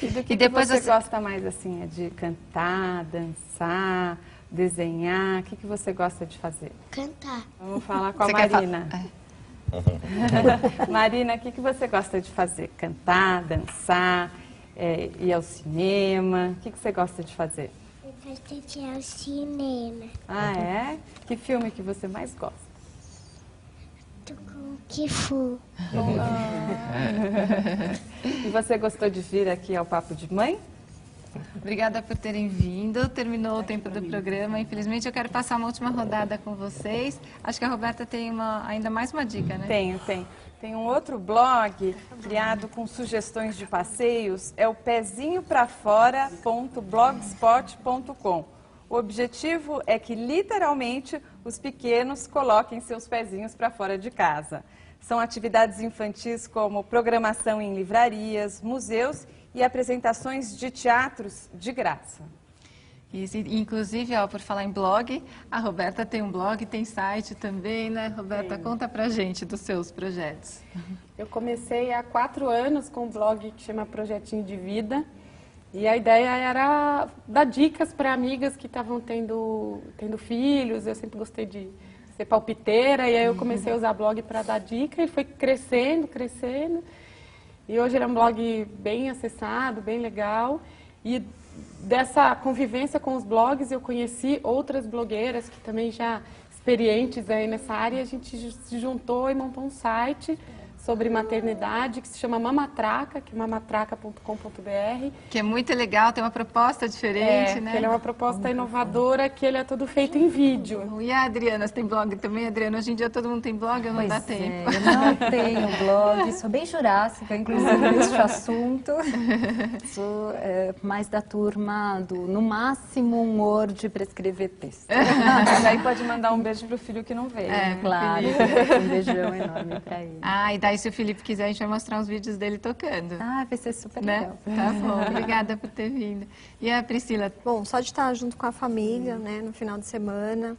E do que depois você gosta mais, assim, é de cantar, dançar, desenhar? O que você gosta de fazer? Cantar. Vamos falar com a Você Marina. Marina, o que você gosta de fazer? Cantar, dançar, ir ao cinema? O que você gosta de fazer? Eu gosto de ir ao cinema. Ah, é? Que filme que você mais gosta? Que fu. E você gostou de vir aqui ao Papo de Mãe? Obrigada por terem vindo. Terminou o tempo do programa. Infelizmente, eu quero passar uma última rodada com vocês. Acho que a Roberta tem ainda mais uma dica, né? Tenho. Tem um outro blog criado com sugestões de passeios, é o pezinhoprafora.blogspot.com. O objetivo é que, literalmente, os pequenos coloquem seus pezinhos para fora de casa. São atividades infantis como programação em livrarias, museus e apresentações de teatros de graça. Isso, inclusive, por falar em blog, a Roberta tem um blog, tem site também, né? Roberta, conta pra gente dos seus projetos. Eu comecei há 4 anos com um blog que chama Projetinho de Vida. E a ideia era dar dicas para amigas que estavam tendo filhos. Eu sempre gostei de ser palpiteira, e aí eu comecei a usar blog para dar dica e foi crescendo, crescendo. E hoje ele é um blog bem acessado, bem legal. E dessa convivência com os blogs eu conheci outras blogueiras que também já experientes aí nessa área, e a gente se juntou e montou um site sobre maternidade, que se chama Mamatraca, que é mamatraca.com.br. Que é muito legal, tem uma proposta diferente, né? Que ele é uma proposta inovadora, que ele é todo feito em vídeo. E a Adriana, você tem blog também, Adriana? Hoje em dia todo mundo tem blog, eu não dá tempo. Eu não tenho blog, sou bem jurássica, inclusive, neste assunto. Sou mais da turma do, no máximo, um Word para escrever texto. Mas aí pode mandar um beijo pro filho que não veio. Claro, um beijão enorme para ele. E daí se o Felipe quiser, a gente vai mostrar uns vídeos dele tocando. Vai ser super legal. legal. Tá bom, obrigada por ter vindo. E a Priscila? Bom, só de estar junto com a família, né, no final de semana,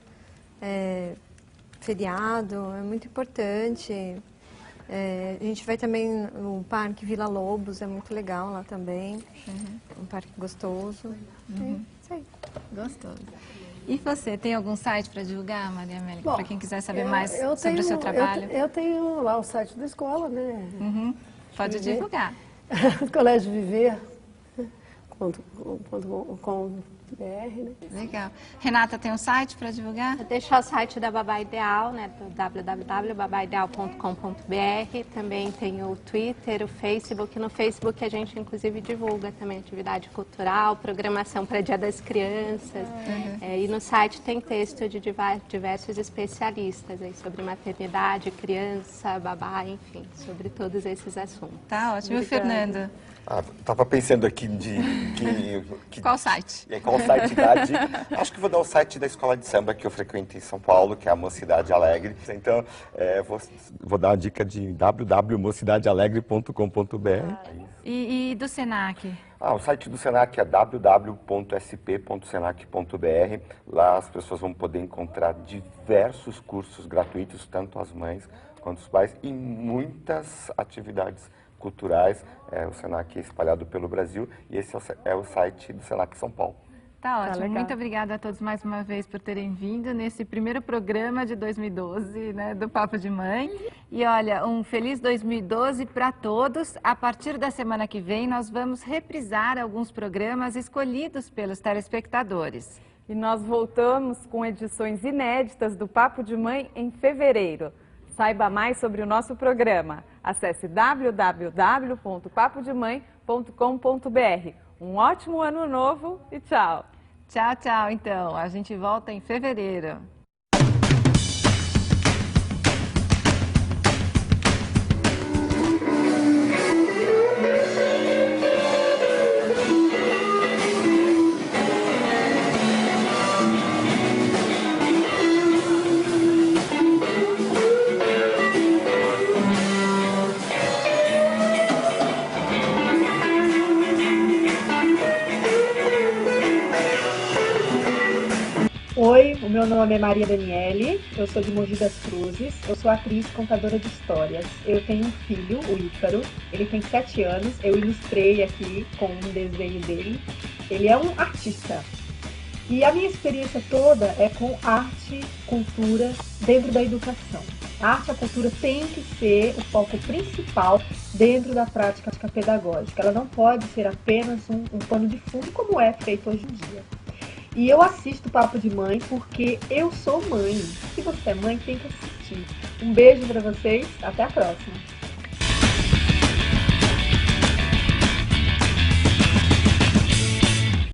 feriado, é muito importante. A gente vai também no Parque Vila Lobos, é muito legal lá também. Um parque gostoso. É isso aí. Gostoso. E você, tem algum site para divulgar, Maria Amélia? Para quem quiser saber mais sobre o seu trabalho? Eu tenho lá o site da escola, né? Pode divulgar. Colégio Viver.com.br, né? Legal. Renata, tem um site para divulgar? Vou deixar o site da Babá Ideal, né? www.babaideal.com.br. Também tem o Twitter, o Facebook. No Facebook a gente, inclusive, divulga também atividade cultural, programação para Dia das Crianças. E no site tem texto de diversos especialistas aí sobre maternidade, criança, babá, enfim, sobre todos esses assuntos. Tá ótimo. E o Fernando? Tava pensando aqui Qual site? Qual site dar dica? Acho que vou dar o site da escola de samba que eu frequento em São Paulo, que é a Mocidade Alegre. Então, vou dar a dica de www.mocidadealegre.com.br. E do Senac? O site do Senac é www.sp.senac.br. Lá as pessoas vão poder encontrar diversos cursos gratuitos, tanto as mães quanto os pais, e muitas atividades culturais. O Senac é espalhado pelo Brasil e esse é o site do Senac São Paulo. Tá ótimo. Muito obrigada a todos mais uma vez por terem vindo nesse primeiro programa de 2012, né, do Papo de Mãe. E olha, um feliz 2012 para todos. A partir da semana que vem, nós vamos reprisar alguns programas escolhidos pelos telespectadores. E nós voltamos com edições inéditas do Papo de Mãe em fevereiro. Saiba mais sobre o nosso programa. Acesse www.papodemãe.com.br. Um ótimo ano novo e tchau! Tchau, tchau, então. A gente volta em fevereiro. Oi, o meu nome é Maria Daniele, eu sou de Mogi das Cruzes, eu sou atriz e contadora de histórias. Eu tenho um filho, o Ícaro, ele tem 7 anos, eu ilustrei aqui com um desenho dele. Ele é um artista. E a minha experiência toda é com arte, cultura dentro da educação. A arte e a cultura tem que ser o foco principal dentro da prática pedagógica. Ela não pode ser apenas um pano de fundo como é feito hoje em dia. E eu assisto Papo de Mãe porque eu sou mãe. Se você é mãe, tem que assistir. Um beijo para vocês, até a próxima.